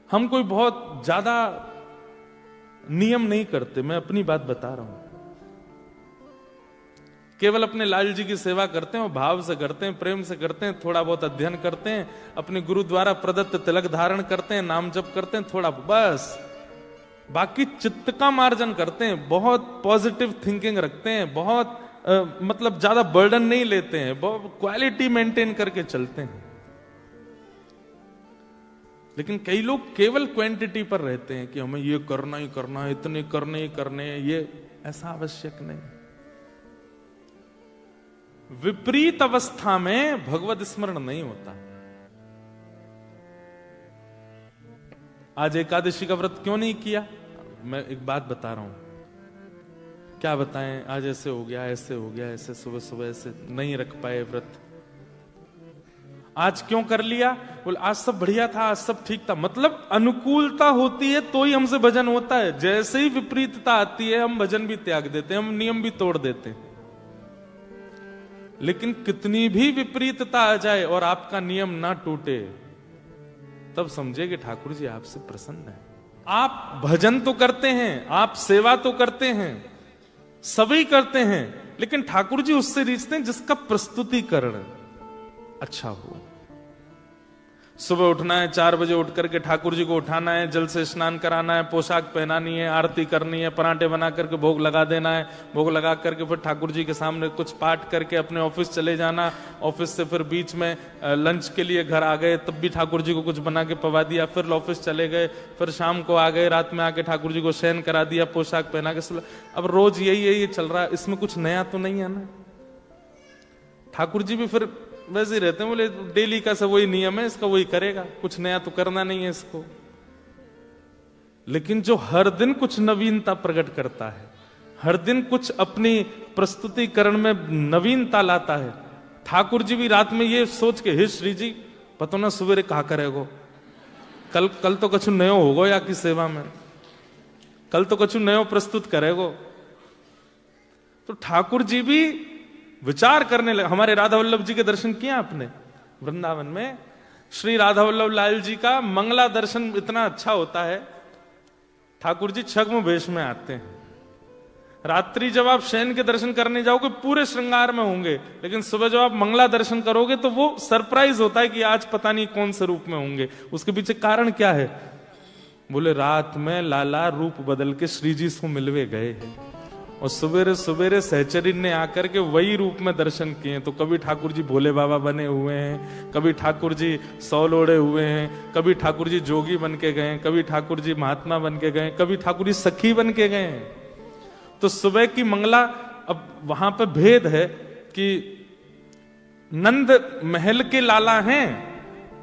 हम कोई बहुत ज्यादा नियम नहीं करते, मैं अपनी बात बता रहा हूं। केवल अपने लाल जी की सेवा करते हैं और भाव से करते हैं, प्रेम से करते हैं, थोड़ा बहुत अध्ययन करते हैं, अपने गुरु द्वारा प्रदत्त तिलक धारण करते हैं, नाम जप करते हैं थोड़ा, बस। बाकी चित्त का मार्जन करते हैं, बहुत पॉजिटिव थिंकिंग रखते हैं, बहुत मतलब ज्यादा बर्डन नहीं लेते हैं, बहुत क्वालिटी मेंटेन करके चलते हैं। लेकिन कई लोग केवल क्वांटिटी पर रहते हैं कि हमें ये करना ही करना है, इतने करने ही करने हैं, ये ऐसा आवश्यक नहीं। विपरीत अवस्था में भगवत स्मरण नहीं होता। आज एकादशी का व्रत क्यों नहीं किया? मैं एक बात बता रहा हूं। क्या बताएं, आज ऐसे हो गया, ऐसे हो गया, ऐसे सुबह सुबह ऐसे नहीं रख पाए व्रत। आज क्यों कर लिया? बोल आज सब बढ़िया था, आज सब ठीक था। मतलब अनुकूलता होती है तो ही हमसे भजन होता है। जैसे ही विपरीतता आती है हम भजन भी त्याग देते हैं, हम नियम भी तोड़ देते हैं। लेकिन कितनी भी विपरीतता आ जाए और आपका नियम ना टूटे, तब समझे कि ठाकुर जी आपसे प्रसन्न है। आप भजन तो करते हैं, आप सेवा तो करते हैं, सभी करते हैं, लेकिन ठाकुर जी उससे रीझते हैं जिसका प्रस्तुतिकरण अच्छा हो। सुबह उठना है, 4 बजे उठ करके ठाकुर जी को उठाना है, जल से स्नान कराना है, पोशाक पहनानी है, आरती करनी है, पराठे बना करके भोग लगा देना है, भोग लगा करके फिर ठाकुर जी के सामने कुछ पाठ करके अपने ऑफिस चले जाना। ऑफिस से फिर बीच में लंच के लिए घर आ गए, तब भी ठाकुर जी को कुछ बना के पवा दिया, फिर ऑफिस चले गए, फिर शाम को आ गए, रात में आके ठाकुर जी को शयन करा दिया, पोशाक पहना के। अब रोज यही चल रहा है, इसमें कुछ नया तो नहीं है ना। ठाकुर जी भी फिर वैसे ही रहते हैं, बोले डेली का सब वही नियम है, इसका वही करेगा, कुछ नया तो करना नहीं है इसको। लेकिन जो हर दिन कुछ नवीनता प्रकट करता है, हर दिन कुछ अपनी प्रस्तुतिकरण में नवीनता लाता है, ठाकुर जी भी रात में ये सोच के, हे श्री जी पता ना सवेरे कहा करेगो, कल तो कछु नयो होगो या की सेवा में, कल तो कछु नयो प्रस्तुत करेगो। तो ठाकुर जी भी विचार करने लगे। हमारे राधा वल्लभ जी के दर्शन किए आपने वृंदावन में? श्री राधा वल्लभ लाल जी का मंगला दर्शन इतना अच्छा होता है। ठाकुर जी छद्म वेश में आते हैं। रात्रि जब आप शयन के दर्शन करने जाओगे पूरे श्रृंगार में होंगे, लेकिन सुबह जब आप मंगला दर्शन करोगे तो वो सरप्राइज होता है कि आज पता नहीं कौन से रूप में होंगे। उसके पीछे कारण क्या है? बोले रात में लाला रूप बदल के श्री जी से मिलवे गए हैं और सवेरे सवेरे सहचरी ने आकर के वही रूप में दर्शन किए। तो कभी ठाकुर जी भोले बाबा बने हुए हैं, कभी ठाकुर जी सौल ओढ़े हुए हैं, कभी ठाकुर जी जोगी बन के गए, कभी ठाकुर जी महात्मा बन के गए, कभी ठाकुर जी सखी बन के गए। तो सुबह की मंगला, अब वहां पे भेद है कि नंद महल के लाला हैं,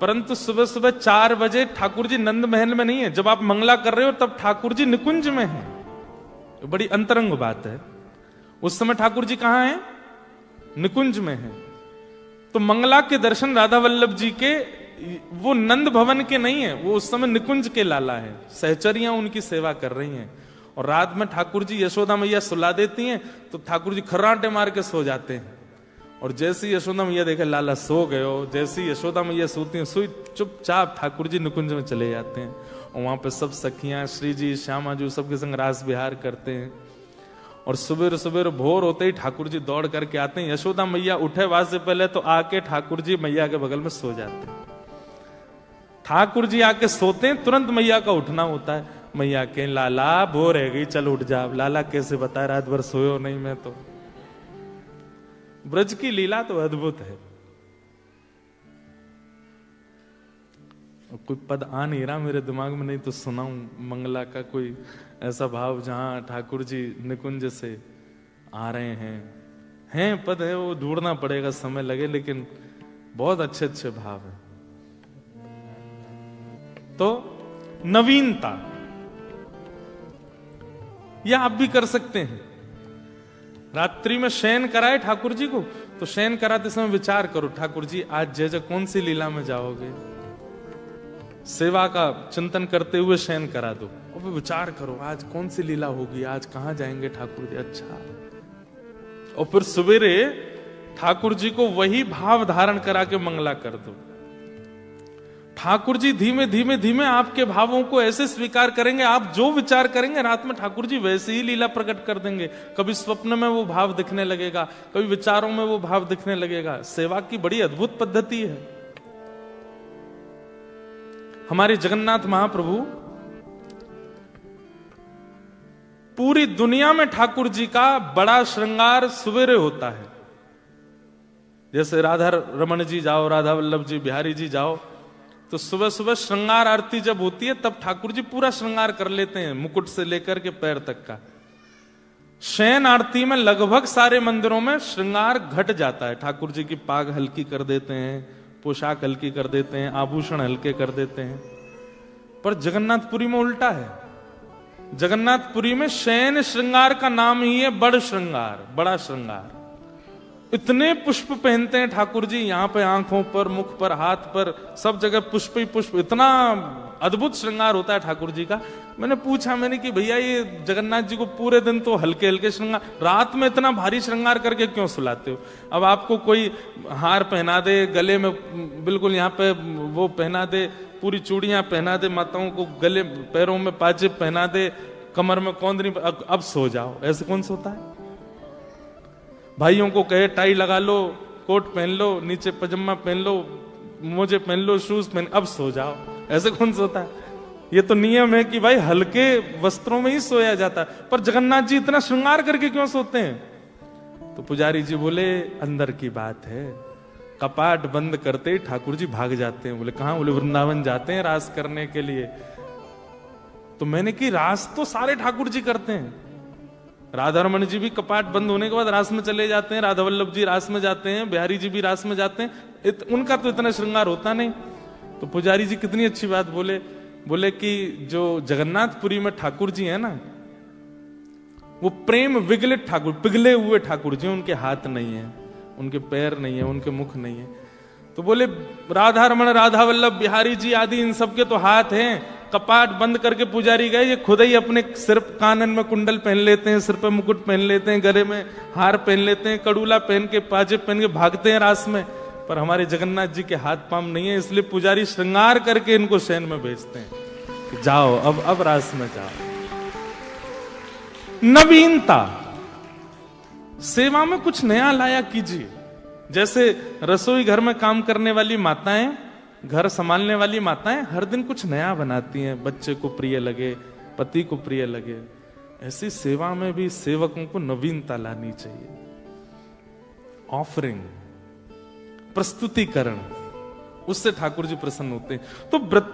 परंतु सुबह सुबह 4 बजे ठाकुर जी नंद महल में नहीं है। जब आप मंगला कर रहे हो तब ठाकुर जी निकुंज में हैं। बड़ी अंतरंग बात है। उस समय ठाकुर जी कहां हैं? निकुंज में हैं। तो मंगला के दर्शन राधा वल्लभ जी के वो नंद भवन के नहीं है, वो उस समय निकुंज के लाला है। सहचरियां उनकी सेवा कर रही हैं और रात में ठाकुर जी यशोदा मैया सुला देती हैं तो ठाकुर जी खर्राटे मार के सो जाते हैं। और जैसे यशोदा मैया देखे लाला सो गए हो, जैसे यशोदा मैया सोती हैं, सोई चुपचाप ठाकुर जी निकुंज में चले जाते हैं और वहां पे सब सखियां श्री जी श्यामा जी सबके संग रास विहार करते हैं। और सुबह सुबह भोर होते ही ठाकुर जी दौड़ करके आते हैं। यशोदा मैया उठे बाद से पहले तो आके ठाकुर जी मैया के बगल में सो जाते हैं। ठाकुर जी आके सोते हैं, तुरंत मैया का उठना होता है। मैया के लाला भोर है गई, चल उठ जा। लाला कैसे बताए, रात भर सोयो नहीं मैं तो। ब्रज की लीला तो अद्भुत है। कोई पद आ नहीं रहा मेरे दिमाग में, नहीं तो सुनाऊं मंगला का कोई ऐसा भाव जहां ठाकुर जी निकुंज से आ रहे हैं पद है, वो ढूंढना पड़ेगा, समय लगे, लेकिन बहुत अच्छे अच्छे भाव है। तो नवीनता यह आप भी कर सकते हैं। रात्रि में शयन कराए ठाकुर जी को, तो शयन कराते समय विचार करो, ठाकुर जी आज जय कौन सी लीला में जाओगे, सेवा का चिंतन करते हुए शयन करा दो और फिर विचार करो आज कौन सी लीला होगी, आज कहां जाएंगे ठाकुर जी। अच्छा, और फिर सवेरे ठाकुर जी को वही भाव धारण करा के मंगला कर दो। ठाकुर जी धीमे धीमे धीमे आपके भावों को ऐसे स्वीकार करेंगे, आप जो विचार करेंगे रात में ठाकुर जी वैसे ही लीला प्रकट कर देंगे। कभी स्वप्न में वो भाव दिखने लगेगा, कभी विचारों में वो भाव दिखने लगेगा। सेवा की बड़ी अद्भुत पद्धति है। हमारे जगन्नाथ महाप्रभु पूरी दुनिया में ठाकुर जी का बड़ा श्रृंगार सवेरे होता है। जैसे राधा रमन जी जाओ, राधा वल्लभ जी, बिहारी जी जाओ, तो सुबह सुबह श्रृंगार आरती जब होती है तब ठाकुर जी पूरा श्रृंगार कर लेते हैं, मुकुट से लेकर के पैर तक का। शयन आरती में लगभग सारे मंदिरों में श्रृंगार घट जाता है। ठाकुर जी की पाग हल्की कर देते हैं, पोशाक हल्की कर देते हैं, आभूषण हल्के कर देते हैं। पर जगन्नाथपुरी में उल्टा है। जगन्नाथपुरी में शयन श्रृंगार का नाम ही है बड़ श्रृंगार, बड़ा श्रृंगार। इतने पुष्प पहनते हैं ठाकुर जी, यहां पे आंखों पर, मुख पर, हाथ पर, सब जगह पुष्प ही पुष्प। इतना अद्भुत श्रृंगार होता है ठाकुर जी का। मैंने पूछा, मैंने कि भैया ये जगन्नाथ जी को पूरे दिन तो हल्के हल्के श्रृंगार, रात में इतना भारी श्रृंगार करके क्यों सुलाते हो? अब आपको कोई हार पहना दे, गले में बिल्कुल यहाँ पे वो पहना दे, पूरी चूड़ियां पहना दे, माताओं को गले पैरों में पाजेब पहना दे, कमर में कौंदरी, अब सो जाओ, ऐसे कौन सोता है? भाइयों को कहे टाई लगा लो, कोट पहन लो, नीचे पजामा पहन लो, मोजे पहन लो, शूज पहन, अब सो जाओ, ऐसे कौन सोता है? ये तो नियम है कि भाई हल्के वस्त्रों में ही सोया जाता है। पर जगन्नाथ जी इतना श्रृंगार करके क्यों सोते हैं? तो पुजारी जी बोले अंदर की बात है। कपाट बंद करते ही ठाकुर जी भाग जाते हैं। बोले कहां? बोले वृंदावन जाते हैं रास करने के लिए। तो मैंने कि रास तो सारे ठाकुर जी करते हैं। राधा रमन जी भी कपाट बंद होने के बाद रास में चले जाते हैं, राधा वल्लभ जी रास में जाते हैं, बिहारी जी भी रास में जाते हैं। उनका तो इतना श्रृंगार होता नहीं। तो पुजारी जी कितनी अच्छी बात बोले, बोले कि जो जगन्नाथपुरी में ठाकुर जी है ना, वो प्रेम विगलित ठाकुर, पिघले हुए ठाकुर जी, उनके हाथ नहीं है, उनके पैर नहीं है, उनके मुख नहीं है। तो बोले राधा रमन, राधा वल्लभ, बिहारी जी आदि इन सबके तो हाथ हैं। कपाट बंद करके पुजारी गए, ये खुद ही अपने सिर कानन में कुंडल पहन लेते हैं, सिर पे मुकुट पहन लेते हैं, गले में हार पहन लेते हैं, कड़ूला पहन के, पाजेब पहन के भागते हैं रास में। पर हमारे जगन्नाथ जी के हाथ पांव नहीं है, इसलिए पुजारी श्रृंगार करके इनको शयन में भेजते हैं। जाओ अब रास में जाओ। नवीनता, सेवा में कुछ नया लाया कीजिए। जैसे रसोई घर में काम करने वाली माताएं, घर संभालने वाली माताएं हर दिन कुछ नया बनाती हैं, बच्चे को प्रिय लगे, पति को प्रिय लगे। ऐसी सेवा में भी सेवकों को नवीनता लानी चाहिए। ऑफरिंग, प्रस्तुतिकरण, उससे ठाकुर जी प्रसन्न होते हैं। तो व्रत